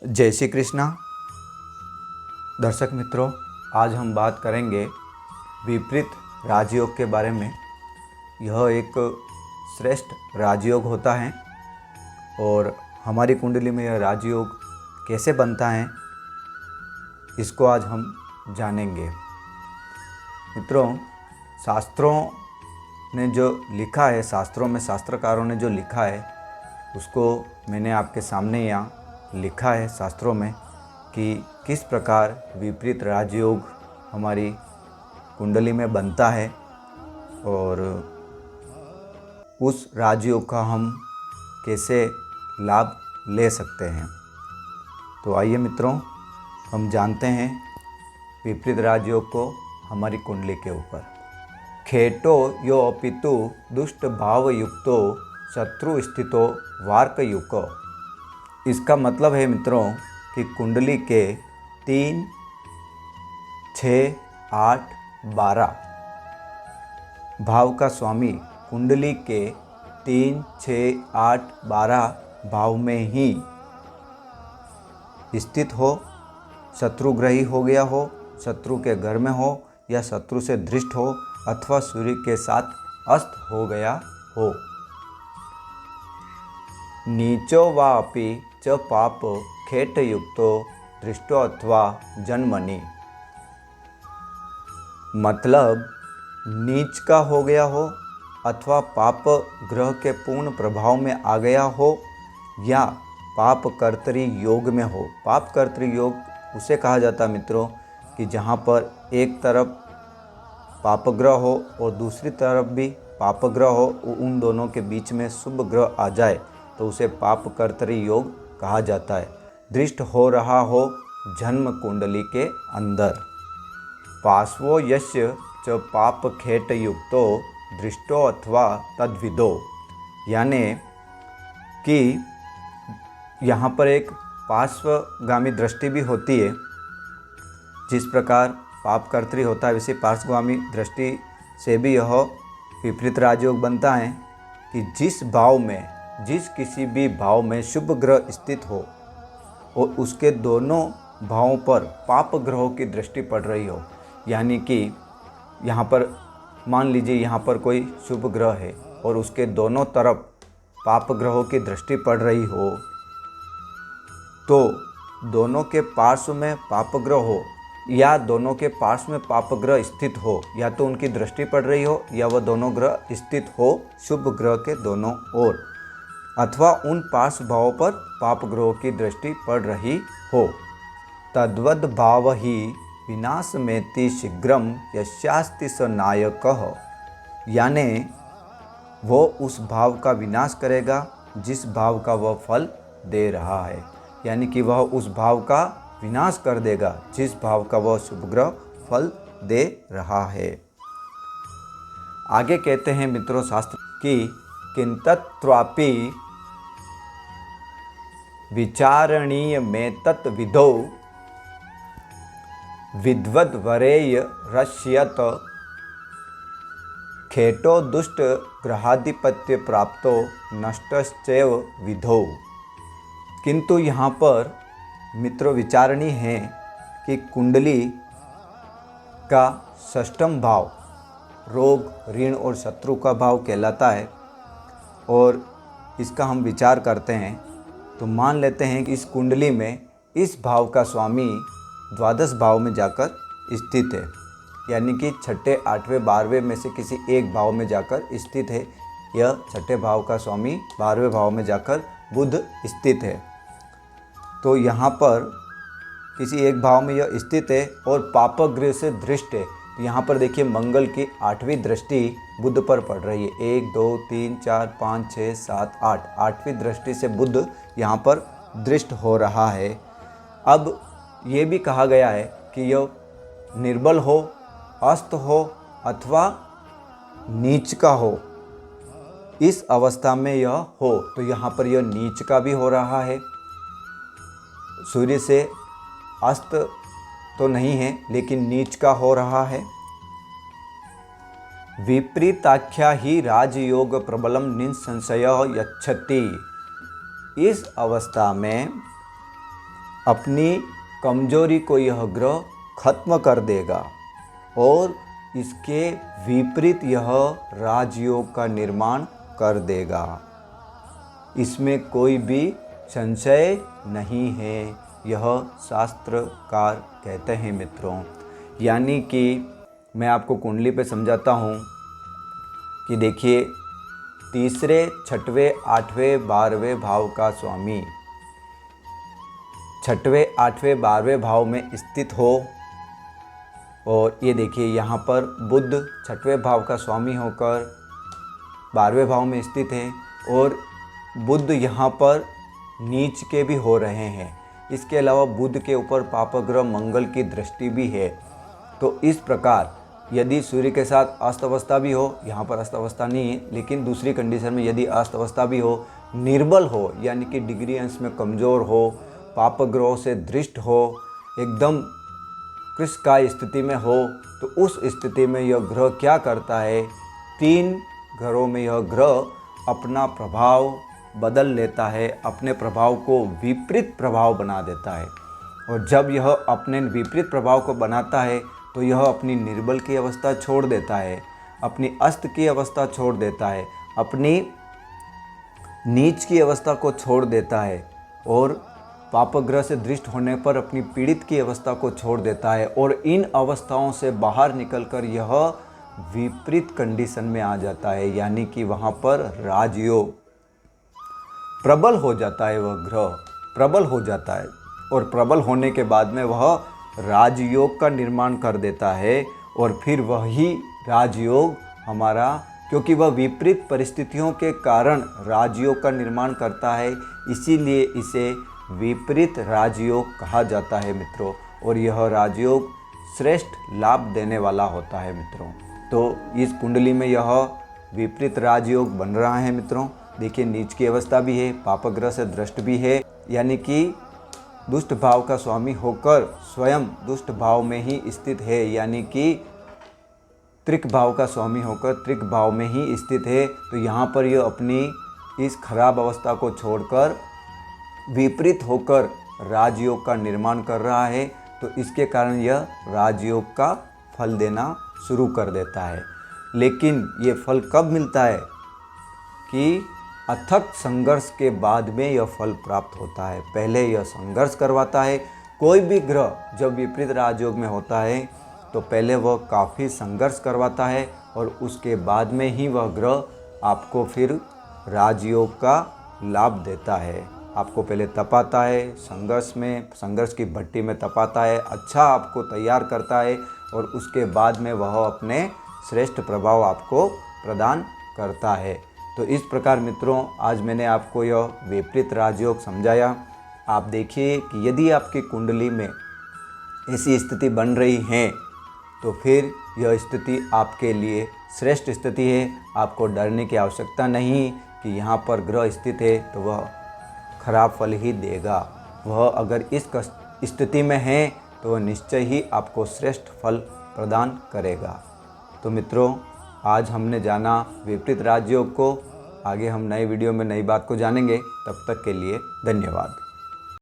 जय श्री कृष्णा। दर्शक मित्रों, आज हम बात करेंगे विपरीत राजयोग के बारे में। यह एक श्रेष्ठ राजयोग होता है और हमारी कुंडली में यह राजयोग कैसे बनता है, इसको आज हम जानेंगे। मित्रों, शास्त्रों ने जो लिखा है, शास्त्रों में शास्त्रकारों ने जो लिखा है उसको मैंने आपके सामने यहाँ लिखा है शास्त्रों में कि किस प्रकार विपरीत राजयोग हमारी कुंडली में बनता है और उस राजयोग का हम कैसे लाभ ले सकते हैं। तो आइए मित्रों, हम जानते हैं विपरीत राजयोग को हमारी कुंडली के ऊपर। खेटो यो अपितु दुष्ट भाव युक्तो शत्रु स्थितो वार्क युको। इसका मतलब है मित्रों कि कुंडली के 3, 6, 8, 12 भाव का स्वामी कुंडली के 3, 6, 8, 12 भाव में ही स्थित हो, शत्रुग्रही हो गया हो, शत्रु के घर में हो या शत्रु से दृष्ट हो अथवा सूर्य के साथ अस्त हो गया हो। नीचो वापि च पाप खेटयुक्तो दृष्टो अथवा जन्मनि। मतलब नीच का हो गया हो अथवा पाप ग्रह के पूर्ण प्रभाव में आ गया हो या पाप कर्तरी योग में हो। पाप कर्तरी योग उसे कहा जाता है मित्रों कि जहाँ पर एक तरफ पाप ग्रह हो और दूसरी तरफ भी पाप ग्रह हो, उन दोनों के बीच में शुभ ग्रह आ जाए तो उसे पाप कर्तरी योग कहा जाता है। दृष्ट हो रहा हो जन्म कुंडली के अंदर। पार्श्वो यस्य च पाप खेट युक्तो दृष्टो अथवा तद्विदो। यानी कि यहाँ पर एक पार्श्वगामी दृष्टि भी होती है। जिस प्रकार पाप कर्तरी होता है वैसे पार्श्वगामी दृष्टि से भी यह विपरीत राजयोग बनता है कि जिस किसी भी भाव में शुभ ग्रह स्थित हो और उसके दोनों भावों पर पाप ग्रहों की दृष्टि पड़ रही हो। यानी कि यहाँ पर मान लीजिए यहाँ पर कोई शुभ ग्रह है और उसके दोनों तरफ पाप ग्रहों की दृष्टि पड़ रही हो, तो दोनों के पार्श्व में पाप ग्रह हो या दोनों के पार्श्व में पाप ग्रह स्थित हो, या तो उनकी दृष्टि पड़ रही हो या वह दोनों ग्रह स्थित हो शुभ ग्रह के दोनों ओर, अथवा उन पार्श्व भावों पर पाप ग्रहों की दृष्टि पड़ रही हो। तद्वद भाव ही विनाश मेति शीघ्रम यस्यास्ति स नायकः। यानी वो उस भाव का विनाश करेगा जिस भाव का वह फल दे रहा है। यानी कि वह उस भाव का विनाश कर देगा जिस भाव का वह शुभ ग्रह फल दे रहा है। आगे कहते हैं मित्रों शास्त्र कि किंतत्वापि विचारणीय में तत्विधौ विद्वद्वरेय रश्यत खेटो दुष्ट ग्रहाधिपत्य प्राप्तो नष्टश्चैव विधौ। किंतु यहाँ पर मित्रों विचारणीय है कि कुंडली का षष्ठम भाव रोग, ऋण और शत्रु का भाव कहलाता है और इसका हम विचार करते हैं तो मान लेते हैं कि इस कुंडली में इस भाव का स्वामी द्वादश भाव में जाकर स्थित है। यानी कि छठे, 8वें, 12वें में से किसी एक भाव में जाकर स्थित है। यह छठे भाव का स्वामी 12वें भाव में जाकर बुध स्थित है। तो यहाँ पर किसी एक भाव में यह स्थित है और पापगृह से दृष्ट है। तो यहाँ पर देखिए मंगल की 8वीं दृष्टि बुध पर पड़ रही है। 1, 2, 3, 4, 5, 6, 7, 8 8वीं दृष्टि से बुध यहाँ पर दृष्ट हो रहा है। अब ये भी कहा गया है कि यह निर्बल हो, अस्त हो अथवा नीच का हो। इस अवस्था में यह हो तो यहाँ पर यह नीच का भी हो रहा है। सूर्य से अस्त तो नहीं है लेकिन नीच का हो रहा है। विपरीताख्या ही राजयोग प्रबलम निसंशय यच्छति। इस अवस्था में अपनी कमजोरी को यह ग्रह खत्म कर देगा और इसके विपरीत यह राजयोग का निर्माण कर देगा। इसमें कोई भी संशय नहीं है, यह शास्त्रकार कहते हैं मित्रों। यानी कि मैं आपको कुंडली पे समझाता हूँ कि देखिए, तीसरे, छठवें, आठवें, 12वें भाव का स्वामी छठवें, आठवें, 12वें भाव में स्थित हो, और ये देखिए यहाँ पर बुध छठवें भाव का स्वामी होकर 12वें भाव में स्थित है, और बुध यहाँ पर नीच के भी हो रहे हैं। इसके अलावा बुध के ऊपर पापग्रह मंगल की दृष्टि भी है। तो इस प्रकार यदि सूर्य के साथ अस्त अवस्था भी हो, यहाँ पर अस्त अवस्था नहीं है, लेकिन दूसरी कंडीशन में यदि अस्त अवस्था भी हो, निर्बल हो यानी कि डिग्री अंश में कमज़ोर हो, पापग्रहों से दृष्ट हो, एकदम कृशकाय स्थिति में हो, तो उस स्थिति में यह ग्रह क्या करता है, 3 घरों में यह ग्रह अपना प्रभाव बदल लेता है, अपने प्रभाव को विपरीत प्रभाव बना देता है। और जब यह अपने विपरीत प्रभाव को बनाता है तो यह अपनी निर्बल की अवस्था छोड़ देता है, अपनी अस्त की अवस्था छोड़ देता है, अपनी नीच की अवस्था को छोड़ देता है, और पापग्रह से दृष्ट होने पर अपनी पीड़ित की अवस्था को छोड़ देता है, और इन अवस्थाओं से बाहर निकलकर यह विपरीत कंडीशन में आ जाता है। यानी कि वहाँ पर राजयोग प्रबल हो जाता है, वह ग्रह प्रबल हो जाता है, और प्रबल होने के बाद में वह राजयोग का निर्माण कर देता है। और फिर वही राजयोग हमारा, क्योंकि वह विपरीत परिस्थितियों के कारण राजयोग का निर्माण करता है, इसीलिए इसे विपरीत राजयोग कहा जाता है मित्रों। और यह राजयोग श्रेष्ठ लाभ देने वाला होता है मित्रों। तो इस कुंडली में यह विपरीत राजयोग बन रहा है मित्रों। देखिए, नीच की अवस्था भी है, पापग्रह से दृष्ट भी है, यानी कि दुष्ट भाव का स्वामी होकर स्वयं दुष्ट भाव में ही स्थित है, यानी कि त्रिक भाव का स्वामी होकर त्रिक भाव में ही स्थित है। तो यहाँ पर यह अपनी इस खराब अवस्था को छोड़कर विपरीत होकर राजयोग का निर्माण कर रहा है। तो इसके कारण यह राजयोग का फल देना शुरू कर देता है। लेकिन ये फल कब मिलता है कि अथक संघर्ष के बाद में यह फल प्राप्त होता है। पहले यह संघर्ष करवाता है। कोई भी ग्रह जब विपरीत राजयोग में होता है तो पहले वह काफ़ी संघर्ष करवाता है, और उसके बाद में ही वह ग्रह आपको फिर राजयोग का लाभ देता है। आपको पहले तपाता है, संघर्ष की भट्टी में तपाता है, अच्छा आपको तैयार करता है, और उसके बाद में वह अपने श्रेष्ठ प्रभाव आपको प्रदान करता है। तो इस प्रकार मित्रों, आज मैंने आपको यह विपरीत राजयोग समझाया। आप देखिए कि यदि आपकी कुंडली में ऐसी स्थिति बन रही है तो फिर यह स्थिति आपके लिए श्रेष्ठ स्थिति है। आपको डरने की आवश्यकता नहीं कि यहाँ पर ग्रह स्थित है तो वह खराब फल ही देगा। वह अगर इस स्थिति में है तो वह निश्चय ही आपको श्रेष्ठ फल प्रदान करेगा। तो मित्रों, आज हमने जाना विपरीत राजयोग को। आगे हम नए वीडियो में नई बात को जानेंगे। तब तक के लिए धन्यवाद।